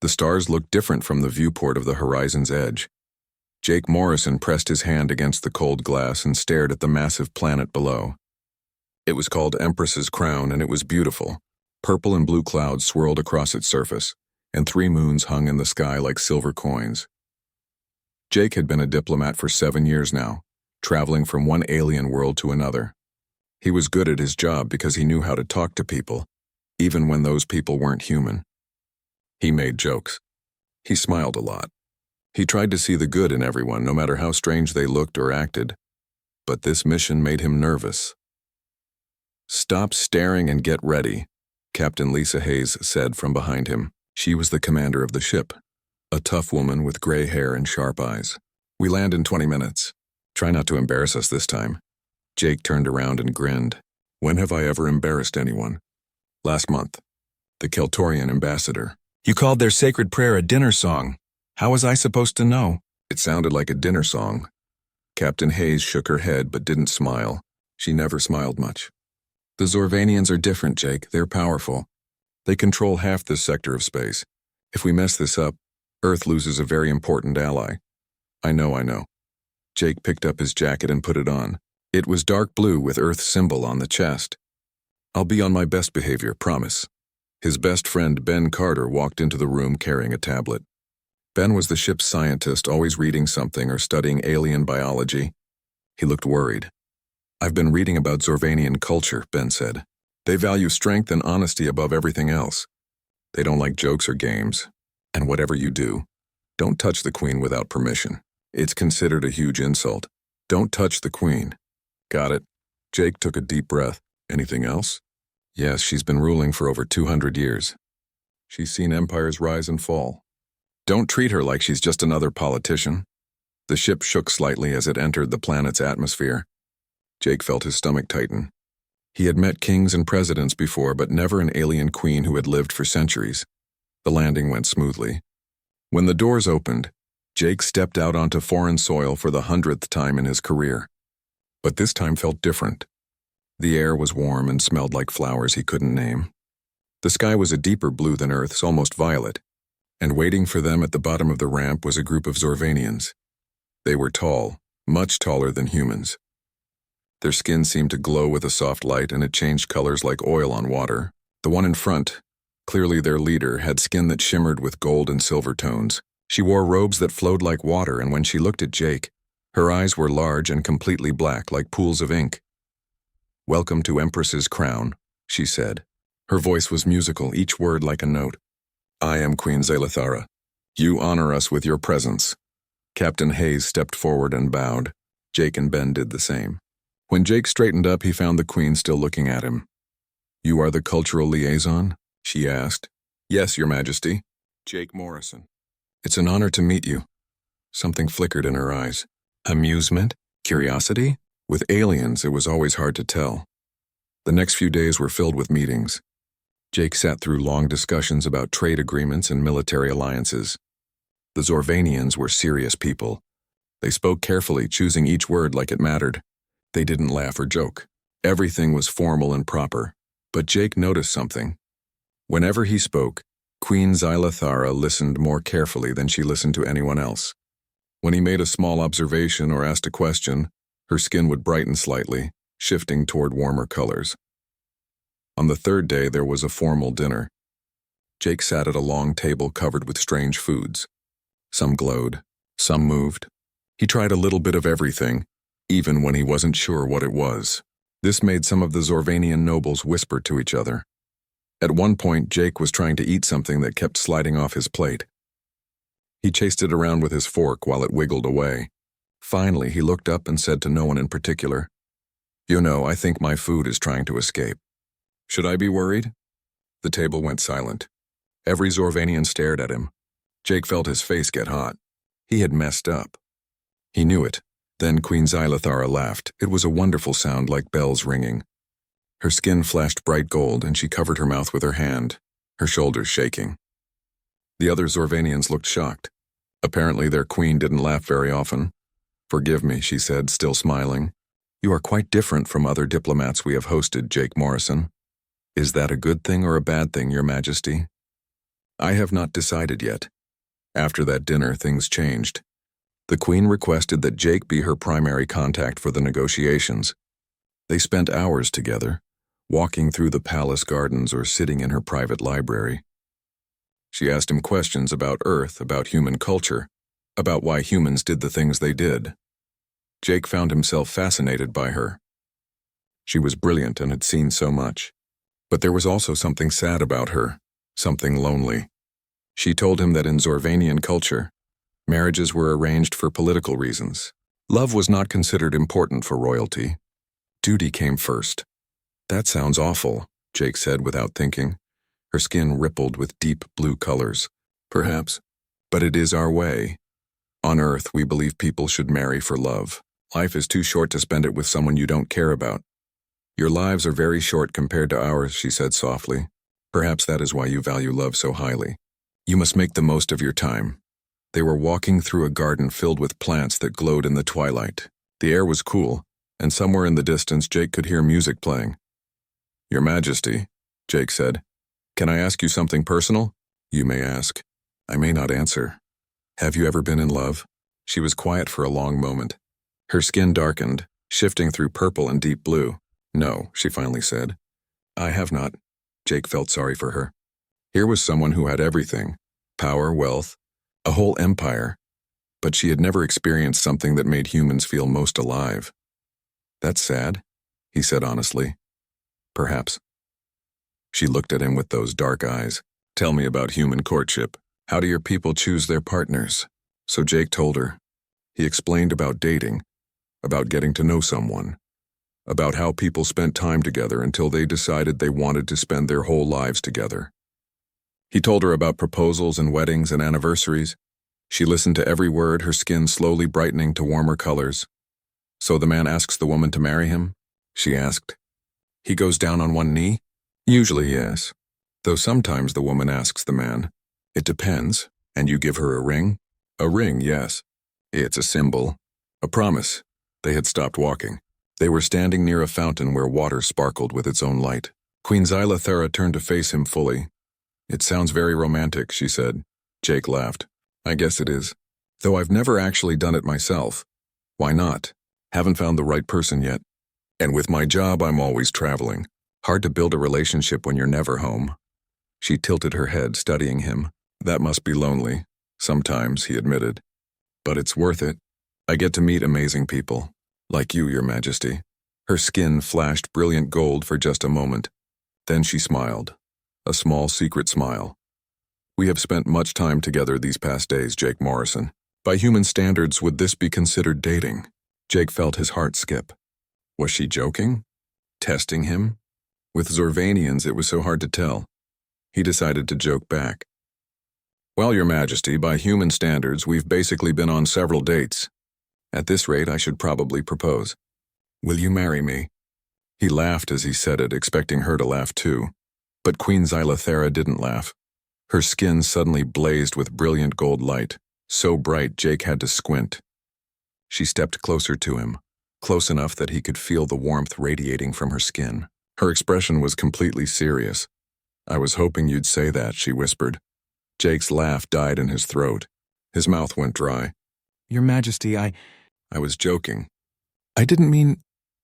The stars looked different from the viewport of the horizon's edge. Jake Morrison pressed his hand against the cold glass and stared at the massive planet below. It was called Empress's Crown, and it was beautiful. Purple and blue clouds swirled across its surface, and 3 moons hung in the sky like silver coins. Jake had been a diplomat for 7 years now, traveling from one alien world to another. He was good at his job because he knew how to talk to people, even when those people weren't human. He made jokes. He smiled a lot. He tried to see the good in everyone, no matter how strange they looked or acted. But this mission made him nervous. "Stop staring and get ready," Captain Lisa Hayes said from behind him. She was the commander of the ship, a tough woman with gray hair and sharp eyes. "We land in 20 minutes. Try not to embarrass us this time." Jake turned around and grinned. "When have I ever embarrassed anyone?" "Last month. The Keltorian ambassador." "You called their sacred prayer a dinner song. How was I supposed to know?" "It sounded like a dinner song." Captain Hayes shook her head but didn't smile. She never smiled much. "The Zorvanians are different, Jake. They're powerful. They control half this sector of space. If we mess this up, Earth loses a very important ally." I know. Jake picked up his jacket and put it on. It was dark blue with Earth's symbol on the chest. "I'll be on my best behavior, promise." His best friend Ben Carter walked into the room carrying a tablet. Ben was the ship's scientist, always reading something or studying alien biology. He looked worried. "I've been reading about Zorvanian culture," Ben said. "They value strength and honesty above everything else. They don't like jokes or games. And whatever you do, don't touch the Queen without permission. It's considered a huge insult. Don't touch the Queen." "Got it." Jake took a deep breath. "Anything else?" "Yes, she's been ruling for over 200 years. She's seen empires rise and fall. Don't treat her like she's just another politician." The ship shook slightly as it entered the planet's atmosphere. Jake felt his stomach tighten. He had met kings and presidents before, but never an alien queen who had lived for centuries. The landing went smoothly. When the doors opened, Jake stepped out onto foreign soil for the 100th time in his career. But this time felt different. The air was warm and smelled like flowers he couldn't name. The sky was a deeper blue than Earth's, almost violet, and waiting for them at the bottom of the ramp was a group of Zorvanians. They were tall, much taller than humans. Their skin seemed to glow with a soft light, and it changed colors like oil on water. The one in front, clearly their leader, had skin that shimmered with gold and silver tones. She wore robes that flowed like water, and when she looked at Jake, her eyes were large and completely black, like pools of ink. "Welcome to Empress's Crown," she said. Her voice was musical, each word like a note. "I am Queen Zalathara. You honor us with your presence." Captain Hayes stepped forward and bowed. Jake and Ben did the same. When Jake straightened up, he found the Queen still looking at him. "You are the cultural liaison?" she asked. "Yes, Your Majesty." "Jake Morrison." "It's an honor to meet you." Something flickered in her eyes. Amusement? Curiosity? With aliens, it was always hard to tell. The next few days were filled with meetings. Jake sat through long discussions about trade agreements and military alliances. The Zorvanians were serious people. They spoke carefully, choosing each word like it mattered. They didn't laugh or joke. Everything was formal and proper. But Jake noticed something. Whenever he spoke, Queen Zalathara listened more carefully than she listened to anyone else. When he made a small observation or asked a question, her skin would brighten slightly, shifting toward warmer colors. On the 3rd day, there was a formal dinner. Jake sat at a long table covered with strange foods. Some glowed, some moved. He tried a little bit of everything, even when he wasn't sure what it was. This made some of the Zorvanian nobles whisper to each other. At one point, Jake was trying to eat something that kept sliding off his plate. He chased it around with his fork while it wiggled away. Finally, he looked up and said to no one in particular, "You know, I think my food is trying to escape. Should I be worried?" The table went silent. Every Zorvanian stared at him. Jake felt his face get hot. He had messed up. He knew it. Then Queen Zalathara laughed. It was a wonderful sound, like bells ringing. Her skin flashed bright gold, and she covered her mouth with her hand, her shoulders shaking. The other Zorvanians looked shocked. Apparently their queen didn't laugh very often. "Forgive me," she said, still smiling. "You are quite different from other diplomats we have hosted, Jake Morrison. Is that a good thing or a bad thing, Your Majesty?" I have not decided yet. After that dinner, things changed. The Queen requested that Jake be her primary contact for the negotiations. They spent hours together, walking through the palace gardens or sitting in her private library. She asked him questions about Earth, about human culture, about why humans did the things they did. Jake found himself fascinated by her. She was brilliant and had seen so much. But there was also something sad about her, something lonely. She told him that in Zorvanian culture, marriages were arranged for political reasons. Love was not considered important for royalty. Duty came first. That sounds awful, Jake said without thinking. Her skin rippled with deep blue colors. Perhaps, but it is our way. On Earth, we believe people should marry for love. Life is too short to spend it with someone you don't care about. Your lives are very short compared to ours, she said softly. Perhaps that is why you value love so highly. You must make the most of your time. They were walking through a garden filled with plants that glowed in the twilight. The air was cool, and somewhere in the distance Jake could hear music playing. Your Majesty, Jake said, can I ask you something personal? You may ask. I may not answer. Have you ever been in love? She was quiet for a long moment. Her skin darkened, shifting through purple and deep blue. No, she finally said. I have not. Jake felt sorry for her. Here was someone who had everything. Power, wealth, a whole empire. But she had never experienced something that made humans feel most alive. That's sad, he said honestly. Perhaps. She looked at him with those dark eyes. Tell me about human courtship. How do your people choose their partners? So Jake told her. He explained about dating, about getting to know someone, about how people spent time together until they decided they wanted to spend their whole lives together. He told her about proposals and weddings and anniversaries. She listened to every word, her skin slowly brightening to warmer colors. So the man asks the woman to marry him? She asked. He goes down on one knee? Usually, yes. Though sometimes the woman asks the man. It depends. And you give her a ring? A ring, yes. It's a symbol. A promise. They had stopped walking. They were standing near a fountain where water sparkled with its own light. Queen Xylothera turned to face him fully. It sounds very romantic, she said. Jake laughed. I guess it is. Though I've never actually done it myself. Why not? Haven't found the right person yet. And with my job, I'm always traveling. Hard to build a relationship when you're never home. She tilted her head, studying him. That must be lonely. Sometimes, he admitted. But it's worth it. I get to meet amazing people. Like you, Your Majesty. Her skin flashed brilliant gold for just a moment. Then she smiled. A small secret smile. We have spent much time together these past days, Jake Morrison. By human standards, would this be considered dating? Jake felt his heart skip. Was she joking? Testing him? With Zorvanians, it was so hard to tell. He decided to joke back. Well, Your Majesty, by human standards, we've basically been on several dates. At this rate, I should probably propose. Will you marry me? He laughed as he said it, expecting her to laugh too. But Queen Xylothera didn't laugh. Her skin suddenly blazed with brilliant gold light, so bright Jake had to squint. She stepped closer to him, close enough that he could feel the warmth radiating from her skin. Her expression was completely serious. I was hoping you'd say that, she whispered. Jake's laugh died in his throat. His mouth went dry. Your Majesty, I was joking. I didn't mean...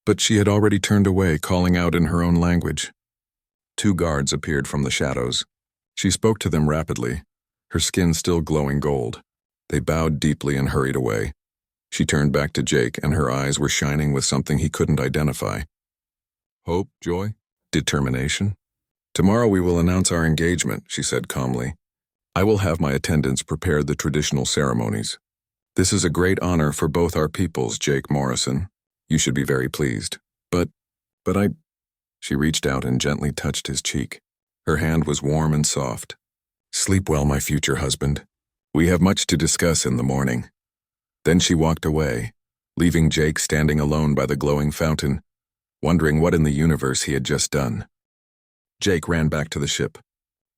But she had already turned away, calling out in her own language. 2 guards appeared from the shadows. She spoke to them rapidly, her skin still glowing gold. They bowed deeply and hurried away. She turned back to Jake, and her eyes were shining with something he couldn't identify. Hope, joy, determination. Tomorrow we will announce our engagement, she said calmly. I will have my attendants prepare the traditional ceremonies. This is a great honor for both our peoples, Jake Morrison. You should be very pleased. But I... She reached out and gently touched his cheek. Her hand was warm and soft. Sleep well, my future husband. We have much to discuss in the morning. Then she walked away, leaving Jake standing alone by the glowing fountain, wondering what in the universe he had just done. Jake ran back to the ship.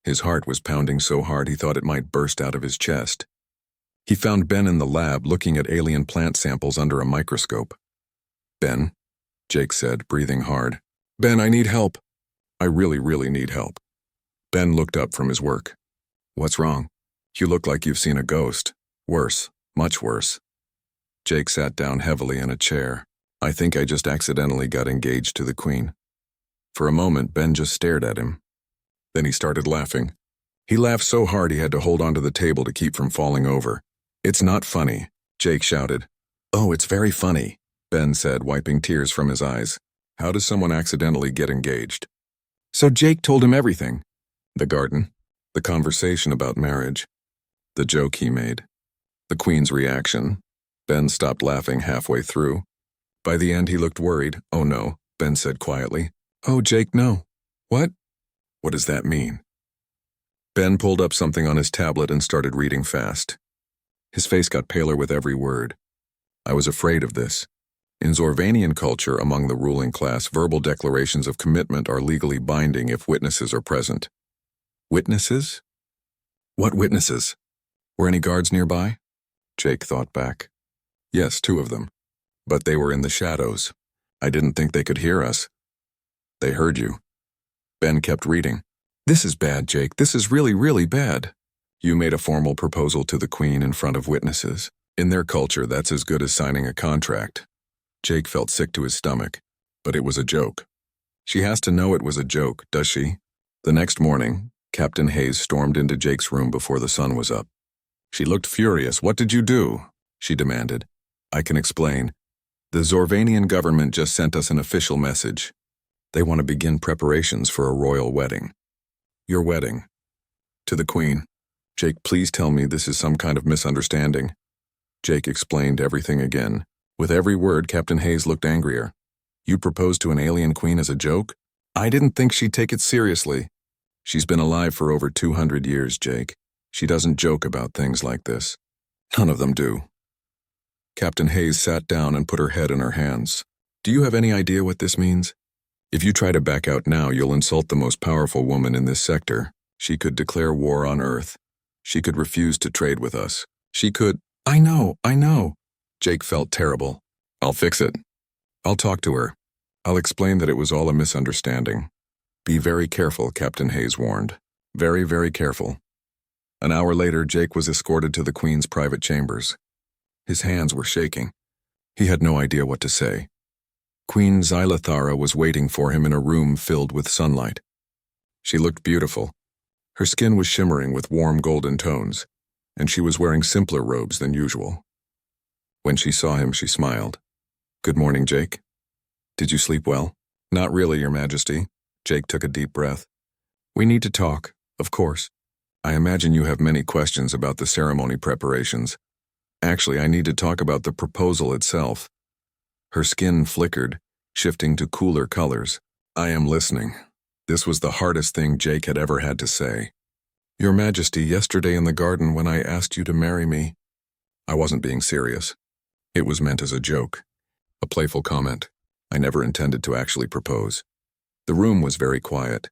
His heart was pounding so hard he thought it might burst out of his chest. He found Ben in the lab looking at alien plant samples under a microscope. Ben, Jake said, breathing hard. Ben, I need help. I really need help. Ben looked up from his work. What's wrong? You look like you've seen a ghost. Worse, much worse. Jake sat down heavily in a chair. I think I just accidentally got engaged to the Queen. For a moment, Ben just stared at him. Then he started laughing. He laughed so hard he had to hold onto the table to keep from falling over. It's not funny, Jake shouted. Oh, it's very funny, Ben said, wiping tears from his eyes. How does someone accidentally get engaged? So Jake told him everything. The garden, the conversation about marriage, the joke he made, the Queen's reaction. Ben stopped laughing halfway through. By the end, he looked worried. Oh no, Ben said quietly. Oh, Jake, no. What? What does that mean? Ben pulled up something on his tablet and started reading fast. His face got paler with every word. I was afraid of this. In Zorvanian culture, among the ruling class, verbal declarations of commitment are legally binding if witnesses are present. Witnesses? What witnesses? Were any guards nearby? Jake thought back. Yes, 2 of them. But they were in the shadows. I didn't think they could hear us. They heard you. Ben kept reading. This is bad, Jake. This is really, really bad. You made a formal proposal to the Queen in front of witnesses. In their culture, that's as good as signing a contract. Jake felt sick to his stomach, but it was a joke. She has to know it was a joke, does she? The next morning, Captain Hayes stormed into Jake's room before the sun was up. She looked furious. What did you do? She demanded. I can explain. The Zorvanian government just sent us an official message. They want to begin preparations for a royal wedding. Your wedding. To the Queen. Jake, please tell me this is some kind of misunderstanding. Jake explained everything again. With every word, Captain Hayes looked angrier. You proposed to an alien queen as a joke? I didn't think she'd take it seriously. She's been alive for over 200 years, Jake. She doesn't joke about things like this. None of them do. Captain Hayes sat down and put her head in her hands. Do you have any idea what this means? If you try to back out now, you'll insult the most powerful woman in this sector. She could declare war on Earth. She could refuse to trade with us. She could— I know. Jake felt terrible. I'll fix it. I'll talk to her. I'll explain that it was all a misunderstanding. Be very careful, Captain Hayes warned. Very, very careful. An hour later, Jake was escorted to the Queen's private chambers. His hands were shaking. He had no idea what to say. Queen Xylothara was waiting for him in a room filled with sunlight. She looked beautiful. Her skin was shimmering with warm golden tones, and she was wearing simpler robes than usual. When she saw him, she smiled. Good morning, Jake. Did you sleep well? Not really, Your Majesty. Jake took a deep breath. We need to talk, of course. I imagine you have many questions about the ceremony preparations. Actually, I need to talk about the proposal itself. Her skin flickered, shifting to cooler colors. I am listening. This was the hardest thing Jake had ever had to say. Your Majesty, yesterday in the garden when I asked you to marry me, I wasn't being serious. It was meant as a joke, a playful comment. I never intended to actually propose. The room was very quiet.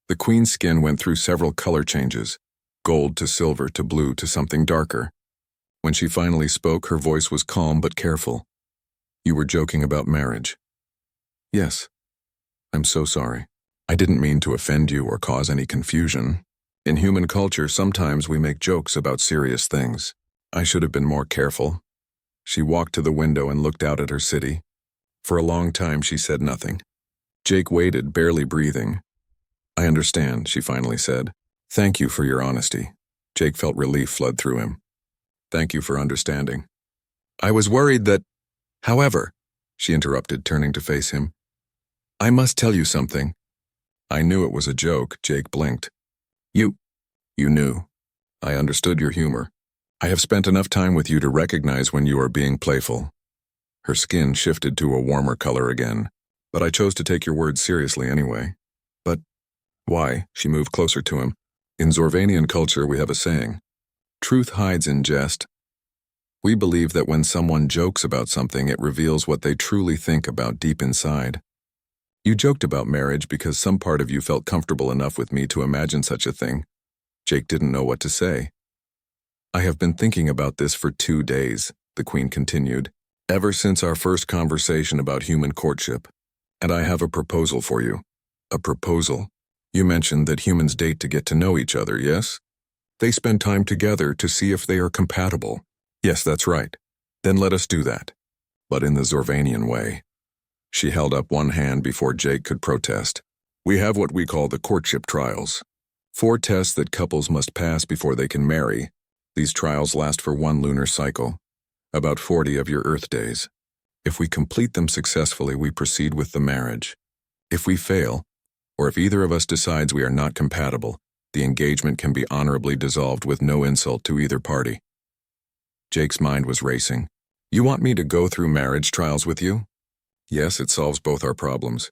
The Queen's skin went through several color changes, gold to silver to blue to something darker. When she finally spoke, her voice was calm but careful. You were joking about marriage. Yes. I'm so sorry. I didn't mean to offend you or cause any confusion. In human culture, sometimes we make jokes about serious things. I should have been more careful. She walked to the window and looked out at her city. For a long time, she said nothing. Jake waited, barely breathing. I understand, she finally said. Thank you for your honesty. Jake felt relief flood through him. Thank you for understanding. I was worried that— However, she interrupted, turning to face him. I must tell you something. I knew it was a joke, Jake blinked. You knew. I understood your humor. I have spent enough time with you to recognize when you are being playful. Her skin shifted to a warmer color again, but I chose to take your words seriously anyway. But why? She moved closer to him. In Zorvanian culture, we have a saying. Truth hides in jest. We believe that when someone jokes about something, it reveals what they truly think about deep inside. You joked about marriage because some part of you felt comfortable enough with me to imagine such a thing. Jake didn't know what to say. I have been thinking about this for 2 days, the Queen continued, ever since our first conversation about human courtship. And I have a proposal for you. A proposal? You mentioned that humans date to get to know each other, yes? They spend time together to see if they are compatible. Yes, that's right. Then let us do that. But in the Zorvanian way. She held up one hand before Jake could protest. We have what we call the courtship trials. 4 tests that couples must pass before they can marry. These trials last for 1 lunar cycle, about 40 of your Earth days. If we complete them successfully, we proceed with the marriage. If we fail, or if either of us decides we are not compatible, the engagement can be honorably dissolved with no insult to either party. Jake's mind was racing. You want me to go through marriage trials with you? Yes, it solves both our problems.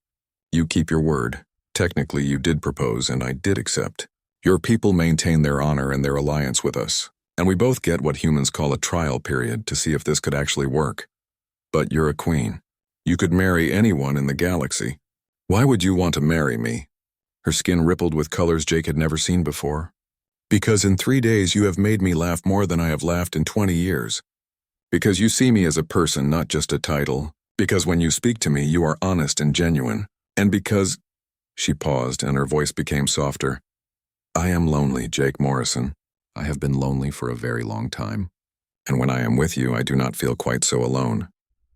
You keep your word. Technically, you did propose, and I did accept. Your people maintain their honor and their alliance with us, and we both get what humans call a trial period to see if this could actually work. But you're a queen. You could marry anyone in the galaxy. Why would you want to marry me? Her skin rippled with colors Jake had never seen before. Because in 3 days you have made me laugh more than I have laughed in 20 years. Because you see me as a person, not just a title. Because when you speak to me, you are honest and genuine. And because... She paused, and her voice became softer. I am lonely, Jake Morrison. I have been lonely for a very long time. And when I am with you, I do not feel quite so alone.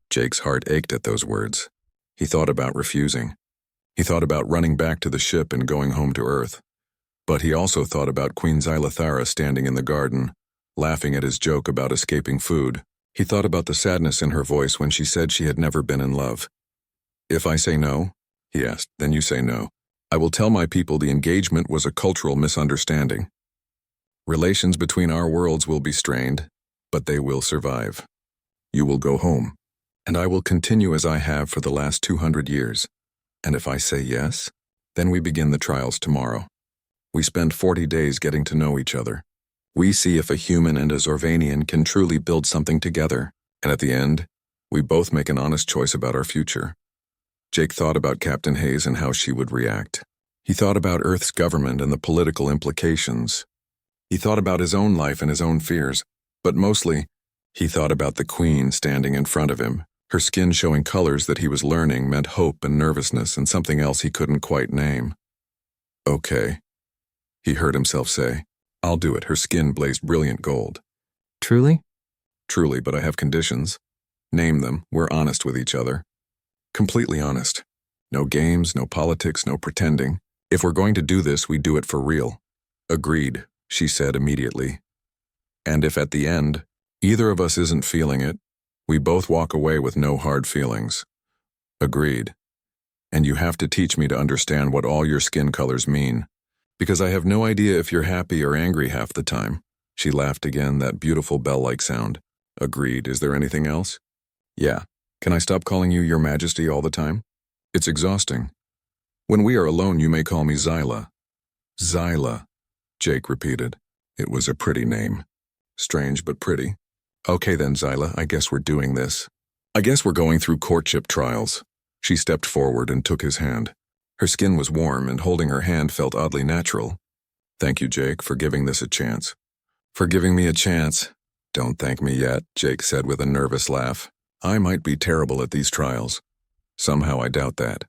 Jake's heart ached at those words. He thought about refusing. He thought about running back to the ship and going home to Earth. But he also thought about Queen Xylothara standing in the garden, laughing at his joke about escaping food. He thought about the sadness in her voice when she said she had never been in love. If I say no, he asked, then you say no. I will tell my people the engagement was a cultural misunderstanding. Relations between our worlds will be strained, but they will survive. You will go home, and I will continue as I have for the last 200 years. And if I say yes, then we begin the trials tomorrow. We spend 40 days getting to know each other. We see if a human and a Zorvanian can truly build something together, and at the end, we both make an honest choice about our future. Jake thought about Captain Hayes and how she would react. He thought about Earth's government and the political implications. He thought about his own life and his own fears, but mostly, he thought about the Queen standing in front of him. Her skin showing colors that he was learning meant hope and nervousness and something else he couldn't quite name. Okay, he heard himself say. I'll do it. Her skin blazed brilliant gold. Truly? Truly, but I have conditions. Name them. We're honest with each other. Completely honest. No games, no politics, no pretending. If we're going to do this, we do it for real. Agreed, she said immediately. And if at the end, either of us isn't feeling it, we both walk away with no hard feelings. Agreed. And you have to teach me to understand what all your skin colors mean. Because I have no idea if you're happy or angry half the time. She laughed again, that beautiful bell-like sound. Agreed. Is there anything else? Yeah. Can I stop calling you Your Majesty all the time? It's exhausting. When we are alone, you may call me Xyla. Xyla, Jake repeated. It was a pretty name. Strange, but pretty. Okay then, Xyla, I guess we're doing this. I guess we're going through courtship trials. She stepped forward and took his hand. Her skin was warm, and holding her hand felt oddly natural. Thank you, Jake, for giving this a chance. For giving me a chance? Don't thank me yet, Jake said with a nervous laugh. I might be terrible at these trials. Somehow I doubt that.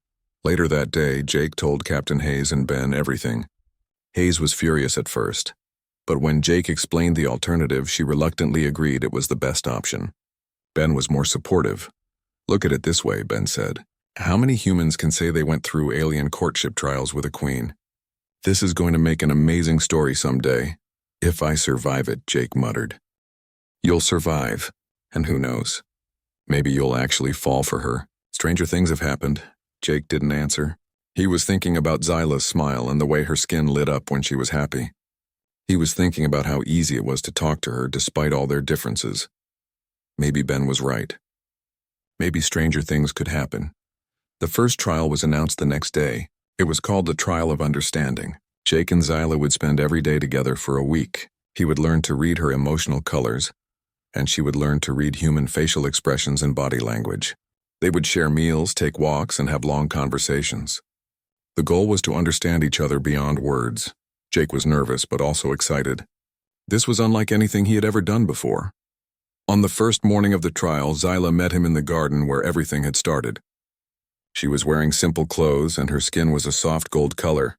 Later that day, Jake told Captain Hayes and Ben everything. Hayes was furious at first, but when Jake explained the alternative, she reluctantly agreed it was the best option. Ben was more supportive. Look at it this way, Ben said. How many humans can say they went through alien courtship trials with a queen? This is going to make an amazing story someday. If I survive it, Jake muttered. You'll survive, and who knows? Maybe you'll actually fall for her. Stranger things have happened. Jake didn't answer. He was thinking about Xyla's smile and the way her skin lit up when she was happy. He was thinking about how easy it was to talk to her despite all their differences. Maybe Ben was right. Maybe stranger things could happen. The first trial was announced the next day. It was called the Trial of Understanding. Jake and Xyla would spend every day together for a week. He would learn to read her emotional colors, and she would learn to read human facial expressions and body language. They would share meals, take walks, and have long conversations. The goal was to understand each other beyond words. Jake was nervous, but also excited. This was unlike anything he had ever done before. On the first morning of the trial, Xyla met him in the garden where everything had started. She was wearing simple clothes, and her skin was a soft gold color.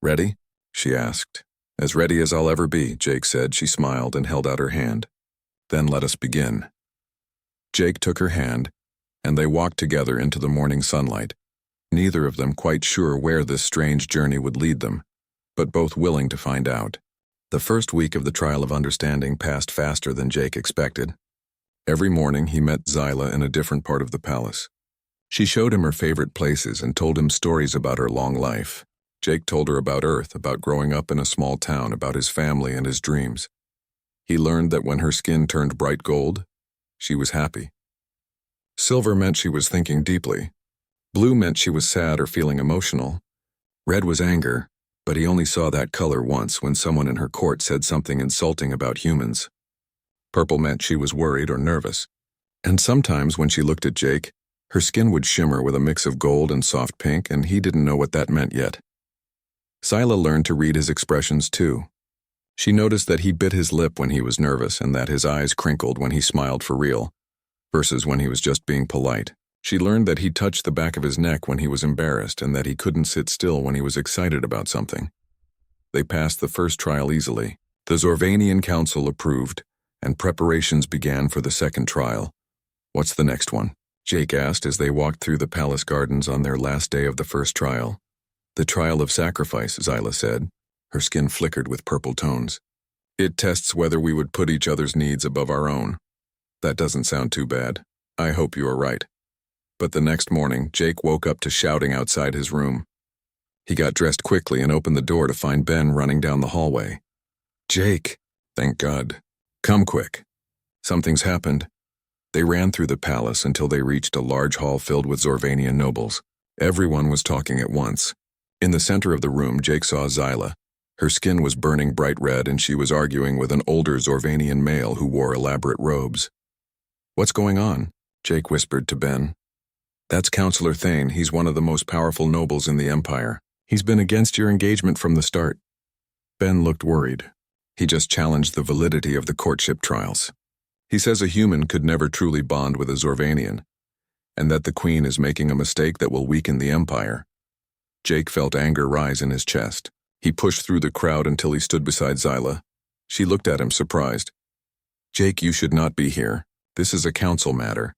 Ready? She asked. As ready as I'll ever be, Jake said. She smiled and held out her hand. Then let us begin. Jake took her hand, and they walked together into the morning sunlight, neither of them quite sure where this strange journey would lead them, but both willing to find out. The first week of the trial of understanding passed faster than Jake expected. Every morning he met Zyla in a different part of the palace. She showed him her favorite places and told him stories about her long life. Jake told her about Earth, about growing up in a small town, about his family and his dreams. He learned that when her skin turned bright gold, she was happy. Silver meant she was thinking deeply. Blue meant she was sad or feeling emotional. Red was anger, but he only saw that color once when someone in her court said something insulting about humans. Purple meant she was worried or nervous. And sometimes when she looked at Jake, her skin would shimmer with a mix of gold and soft pink, and he didn't know what that meant yet. Zyla learned to read his expressions too. She noticed that he bit his lip when he was nervous and that his eyes crinkled when he smiled for real, versus when he was just being polite. She learned that he touched the back of his neck when he was embarrassed and that he couldn't sit still when he was excited about something. They passed the first trial easily. The Zorvanian Council approved, and preparations began for the second trial. What's the next one? Jake asked as they walked through the palace gardens on their last day of the first trial. The trial of sacrifice, Zyla said. Her skin flickered with purple tones. It tests whether we would put each other's needs above our own. That doesn't sound too bad. I hope you are right. But the next morning, Jake woke up to shouting outside his room. He got dressed quickly and opened the door to find Ben running down the hallway. Jake, thank God. Come quick. Something's happened. They ran through the palace until they reached a large hall filled with Zorvanian nobles. Everyone was talking at once. In the center of the room, Jake saw Zyla. Her skin was burning bright red and she was arguing with an older Zorvanian male who wore elaborate robes. What's going on? Jake whispered to Ben. That's Counselor Thane. He's one of the most powerful nobles in the Empire. He's been against your engagement from the start. Ben looked worried. He just challenged the validity of the courtship trials. He says a human could never truly bond with a Zorvanian, and that the Queen is making a mistake that will weaken the Empire. Jake felt anger rise in his chest. He pushed through the crowd until he stood beside Zyla. She looked at him surprised. Jake, you should not be here. This is a council matter.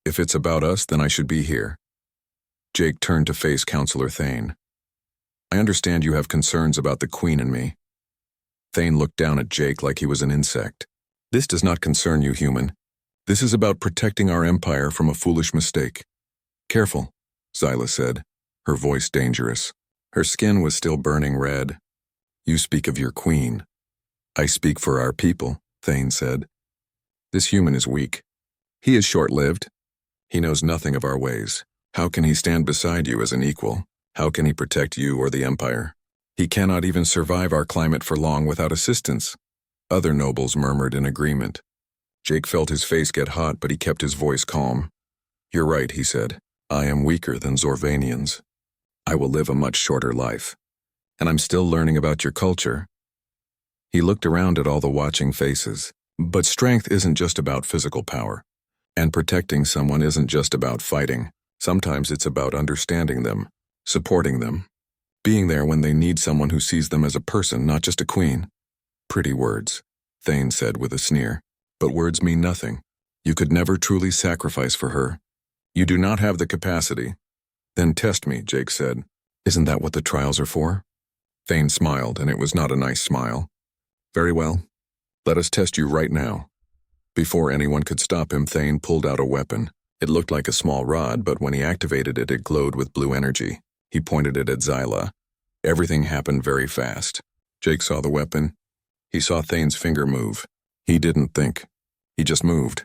If it's about us, then I should be here. Jake turned to face Counselor Thane. I understand you have concerns about the Queen and me. Thane looked down at Jake like he was an insect. This does not concern you, human. This is about protecting our empire from a foolish mistake. Careful, Zyla said, her voice dangerous. Her skin was still burning red. You speak of your queen. I speak for our people, Thane said. This human is weak. He is short-lived. He knows nothing of our ways. How can he stand beside you as an equal? How can he protect you or the Empire? He cannot even survive our climate for long without assistance. Other nobles murmured in agreement. Jake felt his face get hot, but he kept his voice calm. You're right, he said. I am weaker than Zorvanians. I will live a much shorter life. And I'm still learning about your culture. He looked around at all the watching faces. But strength isn't just about physical power. And protecting someone isn't just about fighting. Sometimes it's about understanding them, supporting them, being there when they need someone who sees them as a person, not just a queen. Pretty words, Thane said with a sneer. But words mean nothing. You could never truly sacrifice for her. You do not have the capacity. Then test me, Jake said. Isn't that what the trials are for? Thane smiled, and it was not a nice smile. Very well. Let us test you right now. Before anyone could stop him, Thane pulled out a weapon. It looked like a small rod, but when he activated it, it glowed with blue energy. He pointed it at Zyla. Everything happened very fast. Jake saw the weapon. He saw Thane's finger move. He didn't think. He just moved.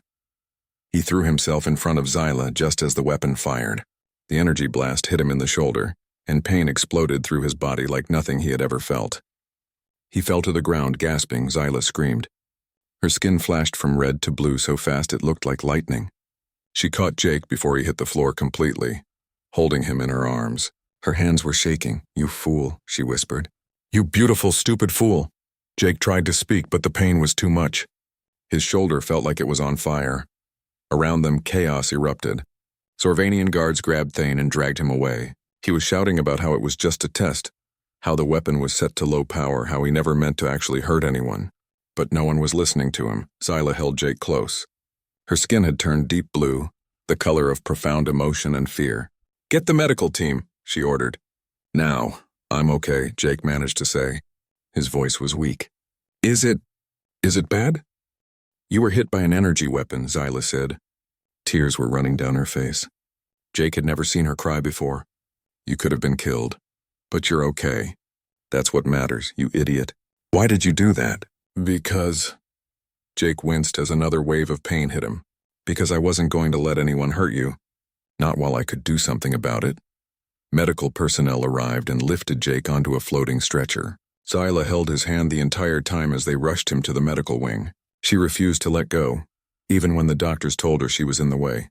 He threw himself in front of Zyla just as the weapon fired. The energy blast hit him in the shoulder, and pain exploded through his body like nothing he had ever felt. He fell to the ground, gasping. Zyla screamed. Her skin flashed from red to blue so fast it looked like lightning. She caught Jake before he hit the floor completely, holding him in her arms. Her hands were shaking. You fool, she whispered. You beautiful, stupid fool. Jake tried to speak, but the pain was too much. His shoulder felt like it was on fire. Around them, chaos erupted. Zorvanian guards grabbed Thane and dragged him away. He was shouting about how it was just a test, how the weapon was set to low power, how he never meant to actually hurt anyone. But no one was listening to him. Zyla held Jake close. Her skin had turned deep blue, the color of profound emotion and fear. "Get the medical team," she ordered. "Now, I'm okay," Jake managed to say. His voice was weak. Is it bad?" "You were hit by an energy weapon," Zyla said. Tears were running down her face. Jake had never seen her cry before. "You could have been killed. But you're okay. That's what matters, you idiot." "Why did you do that?" "Because—" Jake winced as another wave of pain hit him. "Because I wasn't going to let anyone hurt you. Not while I could do something about it." Medical personnel arrived and lifted Jake onto a floating stretcher. Zyla held his hand the entire time as they rushed him to the medical wing. She refused to let go, even when the doctors told her she was in the way.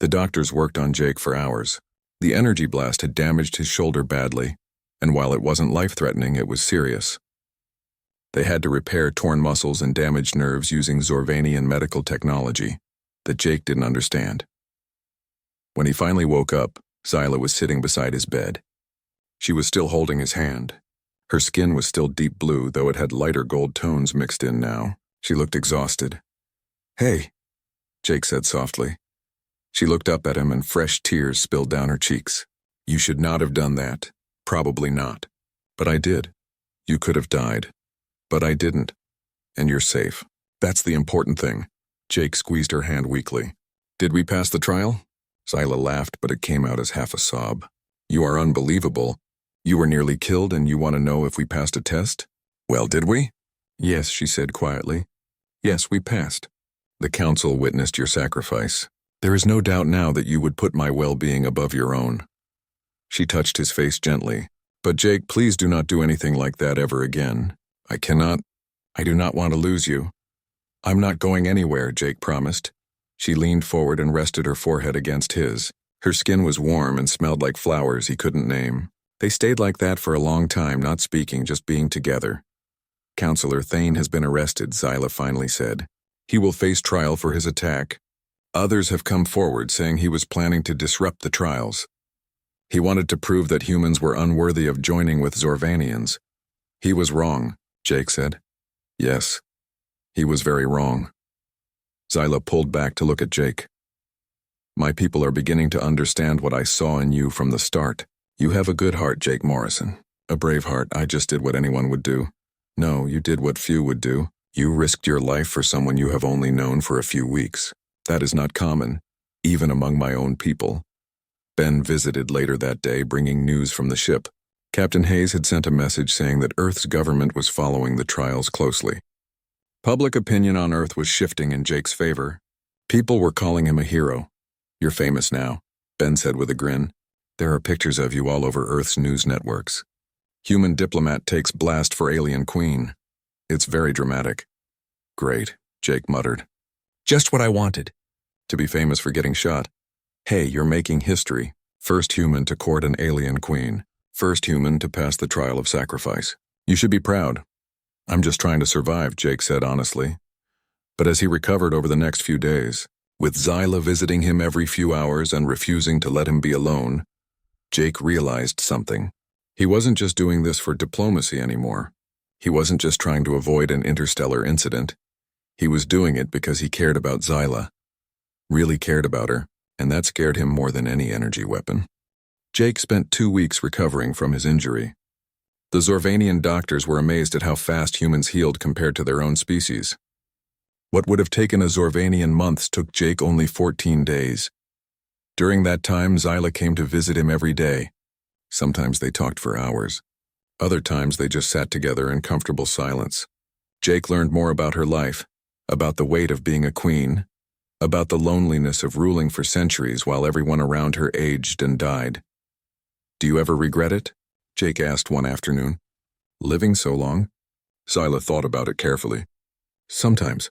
The doctors worked on Jake for hours. The energy blast had damaged his shoulder badly, and while it wasn't life-threatening, it was serious. They had to repair torn muscles and damaged nerves using Zorvanian medical technology that Jake didn't understand. When he finally woke up, Zyla was sitting beside his bed. She was still holding his hand. Her skin was still deep blue, though it had lighter gold tones mixed in now. She looked exhausted. "Hey," Jake said softly. She looked up at him and fresh tears spilled down her cheeks. "You should not have done that. Probably not. But I did. You could have died. But I didn't. And you're safe. That's the important thing." Jake squeezed her hand weakly. "Did we pass the trial?" Zyla laughed, but it came out as half a sob. "You are unbelievable. You were nearly killed and you want to know if we passed a test? Well, did we?" "Yes," she said quietly. "Yes, we passed. The council witnessed your sacrifice. There is no doubt now that you would put my well-being above your own." She touched his face gently. "But Jake, please do not do anything like that ever again. I do not want to lose you." "I'm not going anywhere," Jake promised. She leaned forward and rested her forehead against his. Her skin was warm and smelled like flowers he couldn't name. They stayed like that for a long time, not speaking, just being together. "Counselor Thane has been arrested," Zyla finally said. "He will face trial for his attack. Others have come forward saying he was planning to disrupt the trials. He wanted to prove that humans were unworthy of joining with Zorvanians. He was wrong," Jake said. "Yes, he was very wrong." Zyla pulled back to look at Jake. "My people are beginning to understand what I saw in you from the start. You have a good heart, Jake Morrison. A brave heart. I just did what anyone would do. No, you did what few would do. You risked your life for someone you have only known for a few weeks. That is not common, even among my own people." Ben visited later that day, bringing news from the ship. Captain Hayes had sent a message saying that Earth's government was following the trials closely. Public opinion on Earth was shifting in Jake's favor. People were calling him a hero. "You're famous now," Ben said with a grin. "There are pictures of you all over Earth's news networks. Human diplomat takes blast for alien queen. It's very dramatic." "Great," Jake muttered. "Just what I wanted. To be famous for getting shot. Hey, you're making history. First human to court an alien queen. First human to pass the trial of sacrifice. You should be proud." "I'm just trying to survive," Jake said honestly. But as he recovered over the next few days, with Zyla visiting him every few hours and refusing to let him be alone, Jake realized something. He wasn't just doing this for diplomacy anymore. He wasn't just trying to avoid an interstellar incident. He was doing it because he cared about Zyla. Really cared about her, and that scared him more than any energy weapon. Jake spent 2 weeks recovering from his injury. The Zorvanian doctors were amazed at how fast humans healed compared to their own species. What would have taken a Zorvanian months took Jake only 14 days. During that time, Zyla came to visit him every day. Sometimes they talked for hours. Other times they just sat together in comfortable silence. Jake learned more about her life, about the weight of being a queen, about the loneliness of ruling for centuries while everyone around her aged and died. "Do you ever regret it?" Jake asked one afternoon. "Living so long?" Zyla thought about it carefully. "Sometimes.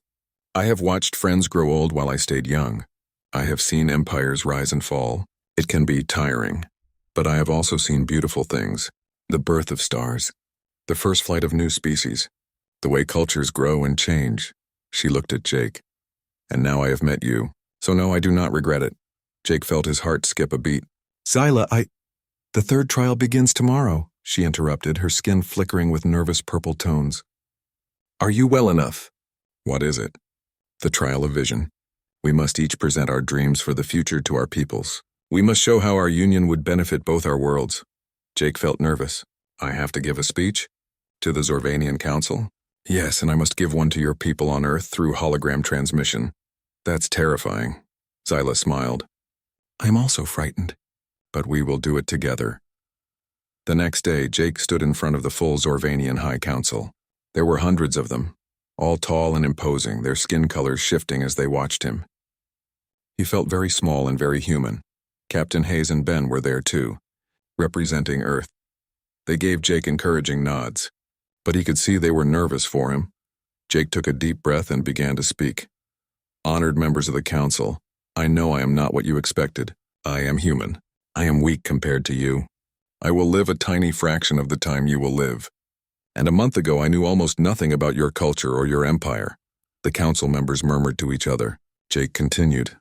I have watched friends grow old while I stayed young. I have seen empires rise and fall. It can be tiring. But I have also seen beautiful things. The birth of stars. The first flight of new species. The way cultures grow and change." She looked at Jake. "And now I have met you. So no, I do not regret it." Jake felt his heart skip a beat. "Zyla, the third trial begins tomorrow," she interrupted, her skin flickering with nervous purple tones. Are you well enough? What is it? The trial of vision. We must each present our dreams for the future to our peoples. We must show how our union would benefit both our worlds. Jake felt nervous. I have to give a speech? To the Zorvanian Council? Yes, and I must give one to your people on Earth through hologram transmission. That's terrifying. Zyla smiled. I'm also frightened. But we will do it together. The next day, Jake stood in front of the full Zorvanian High Council. There were hundreds of them, all tall and imposing, their skin colors shifting as they watched him. He felt very small and very human. Captain Hayes and Ben were there too, representing Earth. They gave Jake encouraging nods, but he could see they were nervous for him. Jake took a deep breath and began to speak. Honored members of the council, I know I am not what you expected. I am human. I am weak compared to you. I will live a tiny fraction of the time you will live. And a month ago I knew almost nothing about your culture or your empire. The council members murmured to each other. Jake continued.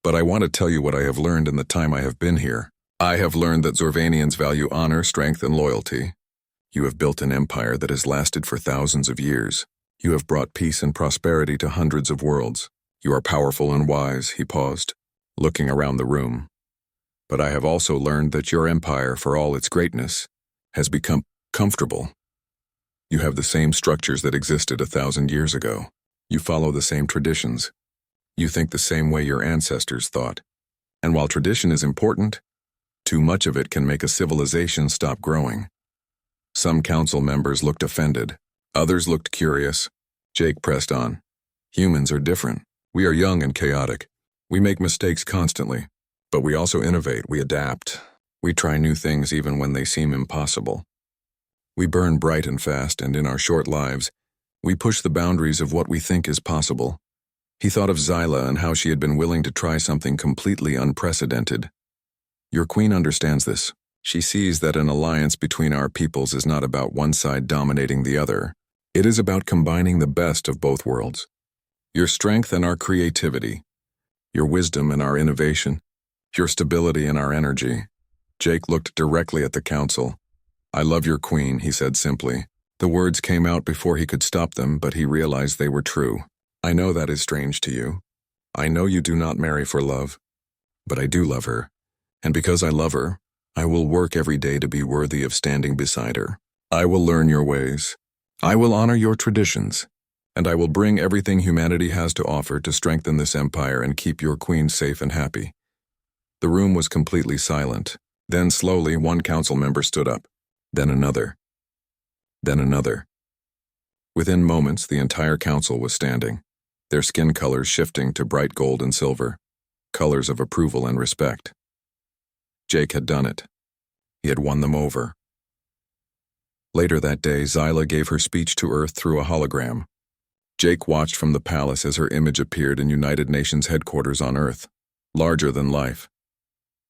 But I want to tell you what I have learned in the time I have been here. I have learned that Zorvanians value honor, strength, and loyalty. You have built an empire that has lasted for thousands of years. You have brought peace and prosperity to hundreds of worlds. You are powerful and wise, he paused, looking around the room. But I have also learned that your empire, for all its greatness, has become comfortable. You have the same structures that existed 1,000 years ago. You follow the same traditions. You think the same way your ancestors thought. And while tradition is important, too much of it can make a civilization stop growing. Some council members looked offended. Others looked curious. Jake pressed on. Humans are different. We are young and chaotic. We make mistakes constantly. But we also innovate, we adapt. We try new things even when they seem impossible. We burn bright and fast, and in our short lives, we push the boundaries of what we think is possible. He thought of Zyla and how she had been willing to try something completely unprecedented. Your queen understands this. She sees that an alliance between our peoples is not about one side dominating the other. It is about combining the best of both worlds. Your strength and our creativity. Your wisdom and our innovation. Your stability and our energy. Jake looked directly at the council. I love your queen, he said simply. The words came out before he could stop them, but he realized they were true. I know that is strange to you. I know you do not marry for love. But I do love her. And because I love her, I will work every day to be worthy of standing beside her. I will learn your ways. I will honor your traditions. And I will bring everything humanity has to offer to strengthen this empire and keep your queen safe and happy. The room was completely silent. Then slowly one council member stood up. Then another. Then another. Within moments, the entire council was standing, their skin colors shifting to bright gold and silver, colors of approval and respect. Jake had done it. He had won them over. Later that day, Zyla gave her speech to Earth through a hologram. Jake watched from the palace as her image appeared in United Nations headquarters on Earth, larger than life.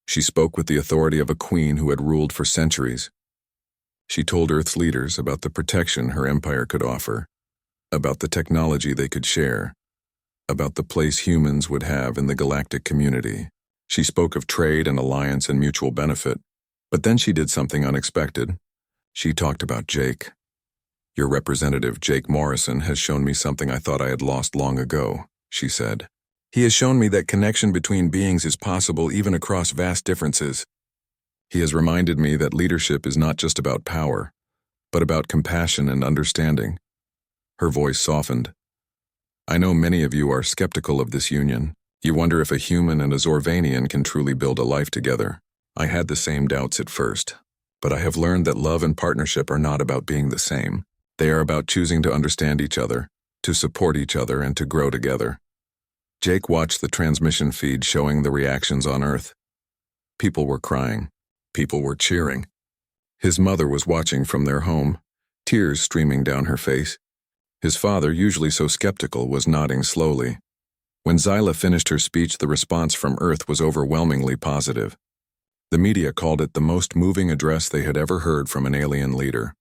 She spoke with the authority of a queen who had ruled for centuries. She told Earth's leaders about the protection her empire could offer, about the technology they could share, about the place humans would have in the galactic community. She spoke of trade and alliance and mutual benefit, but then she did something unexpected. She talked about Jake. Your representative, Jake Morrison, has shown me something I thought I had lost long ago, she said. He has shown me that connection between beings is possible even across vast differences. He has reminded me that leadership is not just about power, but about compassion and understanding. Her voice softened. I know many of you are skeptical of this union. You wonder if a human and a Zorvanian can truly build a life together. I had the same doubts at first, but I have learned that love and partnership are not about being the same. They are about choosing to understand each other, to support each other, and to grow together. Jake watched the transmission feed showing the reactions on Earth. People were crying. People were cheering. His mother was watching from their home, tears streaming down her face. His father, usually so skeptical, was nodding slowly. When Zyla finished her speech, the response from Earth was overwhelmingly positive. The media called it the most moving address they had ever heard from an alien leader.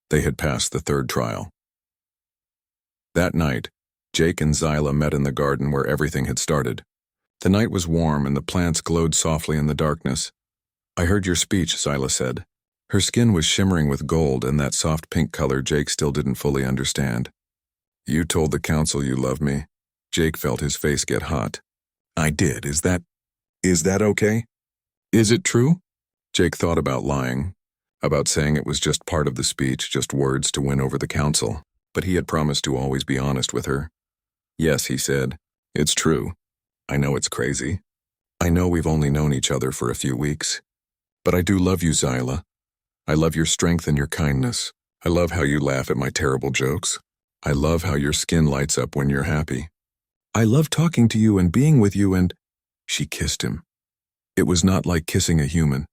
They had passed the third trial. That night, Jake and Zyla met in the garden where everything had started. The night was warm and the plants glowed softly in the darkness. I heard your speech, Zyla said. Her skin was shimmering with gold and that soft pink color Jake still didn't fully understand. You told the council you love me. Jake felt his face get hot. I did. Is that okay? Is it true? Jake thought about lying, about saying it was just part of the speech, just words to win over the council, but he had promised to always be honest with her. Yes, he said. It's true. I know it's crazy. I know we've only known each other for a few weeks. But I do love you, Zyla. I love your strength and your kindness. I love how you laugh at my terrible jokes. I love how your skin lights up when you're happy. I love talking to you and being with you and… She kissed him. It was not like kissing a human.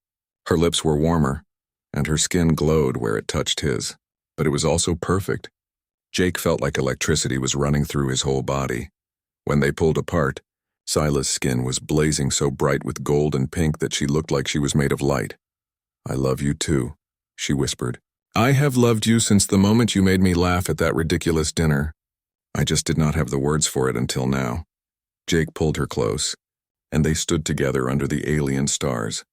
Her lips were warmer, and her skin glowed where it touched his. But it was also perfect. Jake felt like electricity was running through his whole body. When they pulled apart, Zyla's skin was blazing so bright with gold and pink that she looked like she was made of light. I love you too, she whispered. I have loved you since the moment you made me laugh at that ridiculous dinner. I just did not have the words for it until now. Jake pulled her close, and they stood together under the alien stars.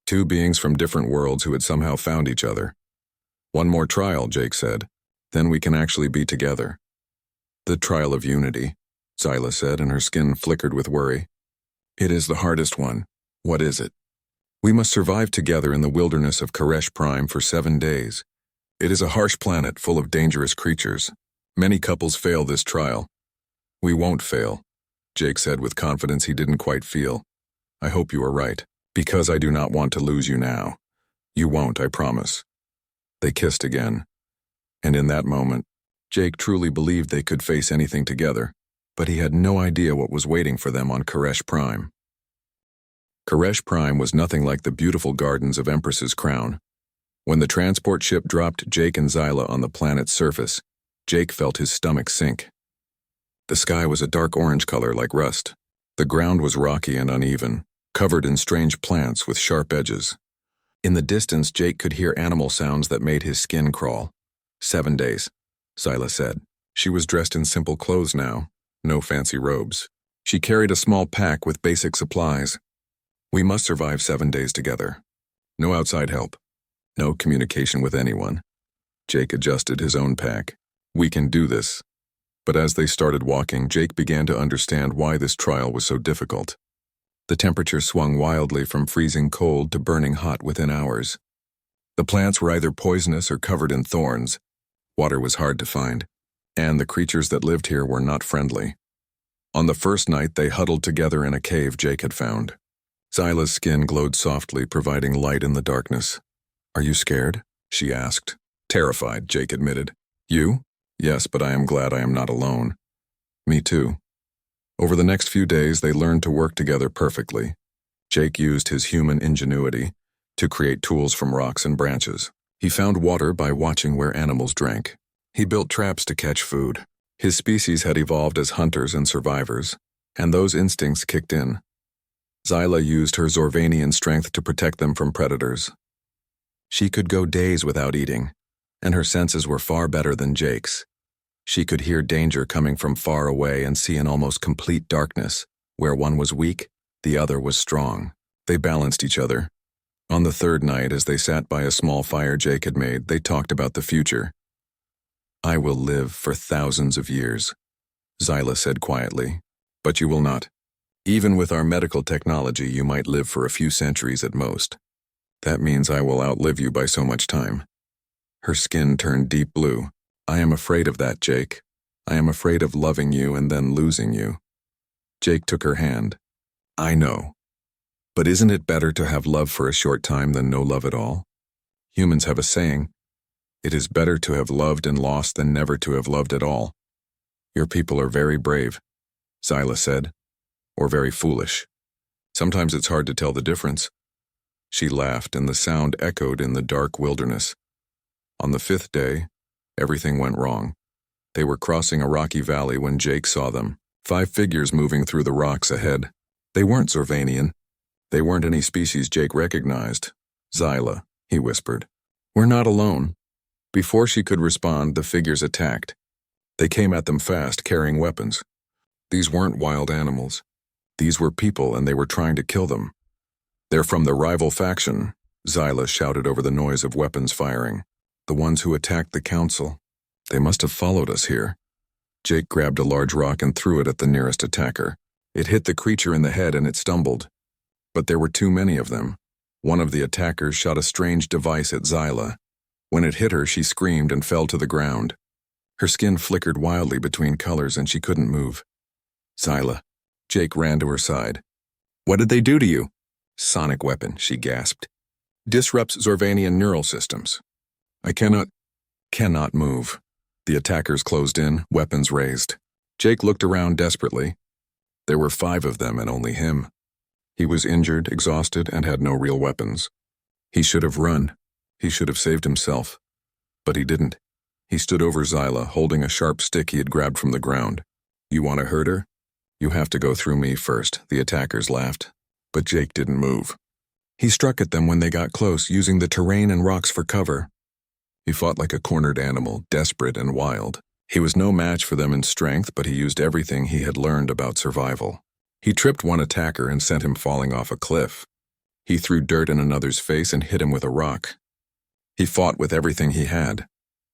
Two beings from different worlds who had somehow found each other. One more trial, Jake said. Then we can actually be together. The trial of unity, Zyla said, and her skin flickered with worry. It is the hardest one. What is it? We must survive together in the wilderness of Koresh Prime for 7 days. It is a harsh planet full of dangerous creatures. Many couples fail this trial. We won't fail, Jake said with confidence he didn't quite feel. I hope you are right, because I do not want to lose you now. You won't, I promise. They kissed again. And in that moment, Jake truly believed they could face anything together, but he had no idea what was waiting for them on Koresh Prime. Koresh Prime was nothing like the beautiful gardens of Empress's Crown. When the transport ship dropped Jake and Zyla on the planet's surface, Jake felt his stomach sink. The sky was a dark orange color like rust. The ground was rocky and uneven, covered in strange plants with sharp edges. In the distance, Jake could hear animal sounds that made his skin crawl. 7 days, Zyla said. She was dressed in simple clothes now, no fancy robes. She carried a small pack with basic supplies. We must survive 7 days together. No outside help. No communication with anyone. Jake adjusted his own pack. We can do this. But as they started walking, Jake began to understand why this trial was so difficult. The temperature swung wildly from freezing cold to burning hot within hours. The plants were either poisonous or covered in thorns. Water was hard to find, and the creatures that lived here were not friendly. On the first night, they huddled together in a cave Jake had found. Zyla's skin glowed softly, providing light in the darkness. Are you scared? She asked. Terrified, Jake admitted. You? Yes, but I am glad I am not alone. Me too. Over the next few days, they learned to work together perfectly. Jake used his human ingenuity to create tools from rocks and branches. He found water by watching where animals drank. He built traps to catch food. His species had evolved as hunters and survivors, and those instincts kicked in. Zyla used her Zorvanian strength to protect them from predators. She could go days without eating, and her senses were far better than Jake's. She could hear danger coming from far away and see in almost complete darkness. Where one was weak, the other was strong. They balanced each other. On the third night, as they sat by a small fire Jake had made, they talked about the future. I will live for thousands of years, Zyla said quietly. But you will not. Even with our medical technology, you might live for a few centuries at most. That means I will outlive you by so much time. Her skin turned deep blue. I am afraid of that, Jake. I am afraid of loving you and then losing you. Jake took her hand. I know. But isn't it better to have love for a short time than no love at all? Humans have a saying, it is better to have loved and lost than never to have loved at all. Your people are very brave, Zyla said, or very foolish. Sometimes it's hard to tell the difference. She laughed, and the sound echoed in the dark wilderness. On the 5th day, everything went wrong. They were crossing a rocky valley when Jake saw them, 5 figures moving through the rocks ahead. They weren't Zorvanian. They weren't any species Jake recognized. Zyla, he whispered. We're not alone. Before she could respond, the figures attacked. They came at them fast, carrying weapons. These weren't wild animals. These were people, and they were trying to kill them. They're from the rival faction, Xyla shouted over the noise of weapons firing. The ones who attacked the council. They must have followed us here. Jake grabbed a large rock and threw it at the nearest attacker. It hit the creature in the head and it stumbled. But there were too many of them. One of the attackers shot a strange device at Xyla. When it hit her, she screamed and fell to the ground. Her skin flickered wildly between colors and she couldn't move. Xyla. Jake ran to her side. What did they do to you? Sonic weapon, she gasped. Disrupts Zorvanian neural systems. I cannot move. The attackers closed in, weapons raised. Jake looked around desperately. There were 5 of them and only him. He was injured, exhausted, and had no real weapons. He should have run. He should have saved himself. But he didn't. He stood over Xyla, holding a sharp stick he had grabbed from the ground. You want to hurt her? You have to go through me first, the attackers laughed. But Jake didn't move. He struck at them when they got close, using the terrain and rocks for cover. He fought like a cornered animal, desperate and wild. He was no match for them in strength, but he used everything he had learned about survival. He tripped one attacker and sent him falling off a cliff. He threw dirt in another's face and hit him with a rock. He fought with everything he had,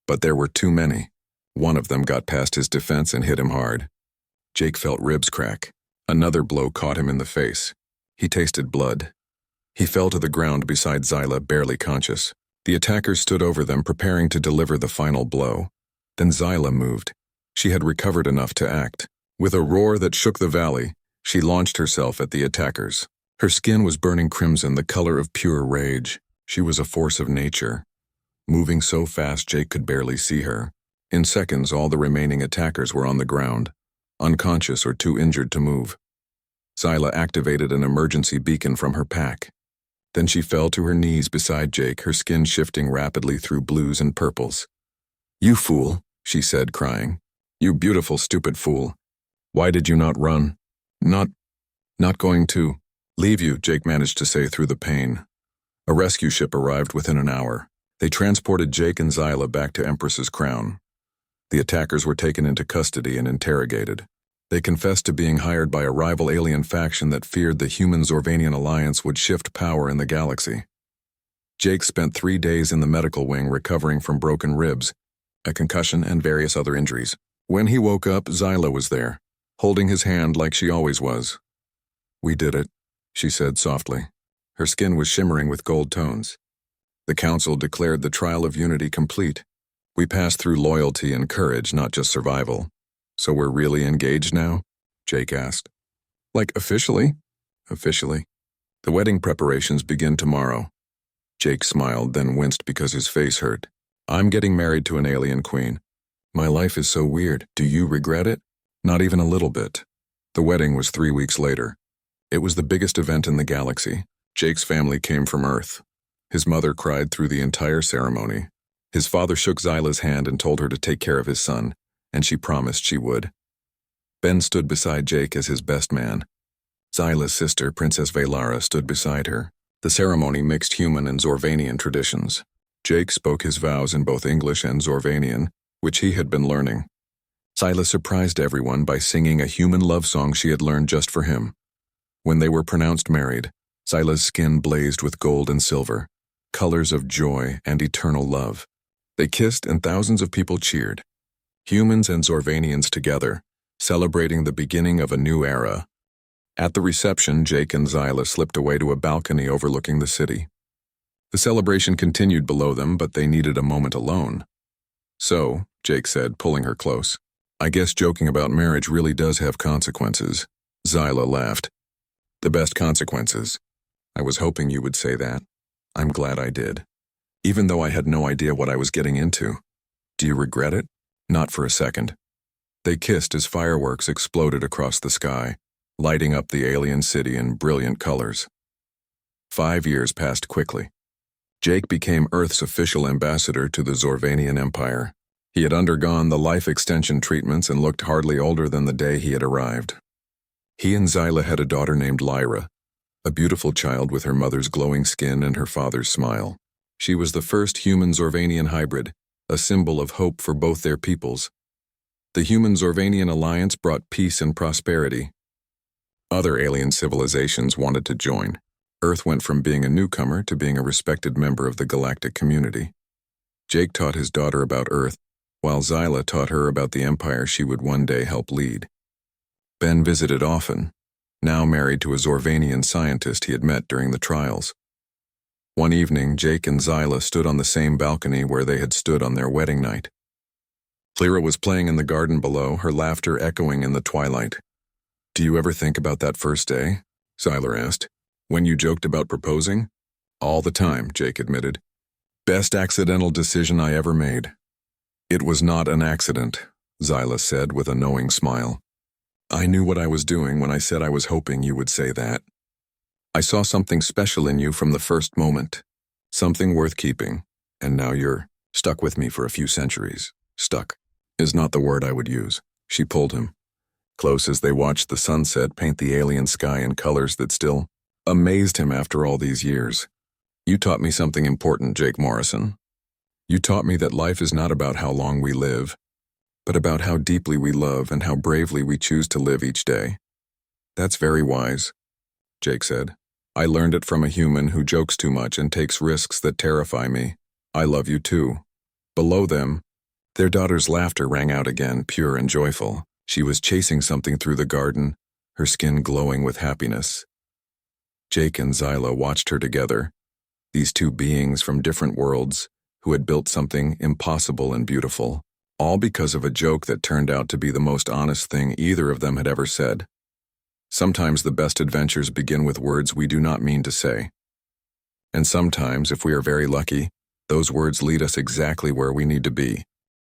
but there were too many. One of them got past his defense and hit him hard. Jake felt ribs crack. Another blow caught him in the face. He tasted blood. He fell to the ground beside Xyla, barely conscious. The attackers stood over them, preparing to deliver the final blow. Then Xyla moved. She had recovered enough to act. With a roar that shook the valley, she launched herself at the attackers. Her skin was burning crimson, the color of pure rage. She was a force of nature. Moving so fast Jake could barely see her. In seconds, all the remaining attackers were on the ground, unconscious or too injured to move. Xyla activated an emergency beacon from her pack. Then she fell to her knees beside Jake, her skin shifting rapidly through blues and purples. You fool, she said, crying. You beautiful, stupid fool. Why did you not run? Not going to leave you, Jake managed to say through the pain. A rescue ship arrived within an hour. They transported Jake and Xyla back to Empress's crown. The attackers were taken into custody and interrogated. They confessed to being hired by a rival alien faction that feared the human-Zorvanian alliance would shift power in the galaxy. Jake spent 3 days in the medical wing recovering from broken ribs, a concussion, and various other injuries. When he woke up, Xyla was there, holding his hand like she always was. We did it, she said softly. Her skin was shimmering with gold tones. The council declared the trial of unity complete. We passed through loyalty and courage, not just survival. So we're really engaged now? Jake asked. Like officially? Officially. The wedding preparations begin tomorrow. Jake smiled, then winced because his face hurt. I'm getting married to an alien queen. My life is so weird. Do you regret it? Not even a little bit. The wedding was 3 weeks later. It was the biggest event in the galaxy. Jake's family came from Earth. His mother cried through the entire ceremony. His father shook Xyla's hand and told her to take care of his son, and she promised she would. Ben stood beside Jake as his best man. Xyla's sister, Princess Velara, stood beside her. The ceremony mixed human and Zorvanian traditions. Jake spoke his vows in both English and Zorvanian, which he had been learning. Xyla surprised everyone by singing a human love song she had learned just for him. When they were pronounced married, Xyla's skin blazed with gold and silver, colors of joy and eternal love. They kissed and thousands of people cheered. Humans and Zorvanians together, celebrating the beginning of a new era. At the reception, Jake and Xyla slipped away to a balcony overlooking the city. The celebration continued below them, but they needed a moment alone. So, Jake said, pulling her close, I guess joking about marriage really does have consequences. Xyla laughed. The best consequences. I was hoping you would say that. I'm glad I did. Even though I had no idea what I was getting into. Do you regret it? Not for a second. They kissed as fireworks exploded across the sky, lighting up the alien city in brilliant colors. 5 years passed quickly. Jake became Earth's official ambassador to the Zorvanian Empire. He had undergone the life extension treatments and looked hardly older than the day he had arrived. He and Xyla had a daughter named Lyra, a beautiful child with her mother's glowing skin and her father's smile. She was the first human-Zorvanian hybrid, a symbol of hope for both their peoples. The human-Zorvanian alliance brought peace and prosperity. Other alien civilizations wanted to join. Earth went from being a newcomer to being a respected member of the galactic community. Jake taught his daughter about Earth, while Zyla taught her about the empire she would one day help lead. Ben visited often, now married to a Zorvanian scientist he had met during the trials. One evening, Jake and Zyla stood on the same balcony where they had stood on their wedding night. Lyra was playing in the garden below, her laughter echoing in the twilight. "Do you ever think about that first day?" Zyla asked. "When you joked about proposing?" "All the time," Jake admitted. "Best accidental decision I ever made." "It was not an accident," Zyla said with a knowing smile. "I knew what I was doing when I said I was hoping you would say that. I saw something special in you from the first moment, something worth keeping, and now you're stuck with me for a few centuries." "Stuck is not the word I would use." She pulled him close as they watched the sunset paint the alien sky in colors that still amazed him after all these years. "You taught me something important, Jake Morrison. You taught me that life is not about how long we live, but about how deeply we love and how bravely we choose to live each day." "That's very wise," Jake said. "I learned it from a human who jokes too much and takes risks that terrify me. I love you too." Below them, their daughter's laughter rang out again, pure and joyful. She was chasing something through the garden, her skin glowing with happiness. Jake and Zyla watched her together, these two beings from different worlds who had built something impossible and beautiful, all because of a joke that turned out to be the most honest thing either of them had ever said. Sometimes the best adventures begin with words we do not mean to say. And sometimes, if we are very lucky, those words lead us exactly where we need to be.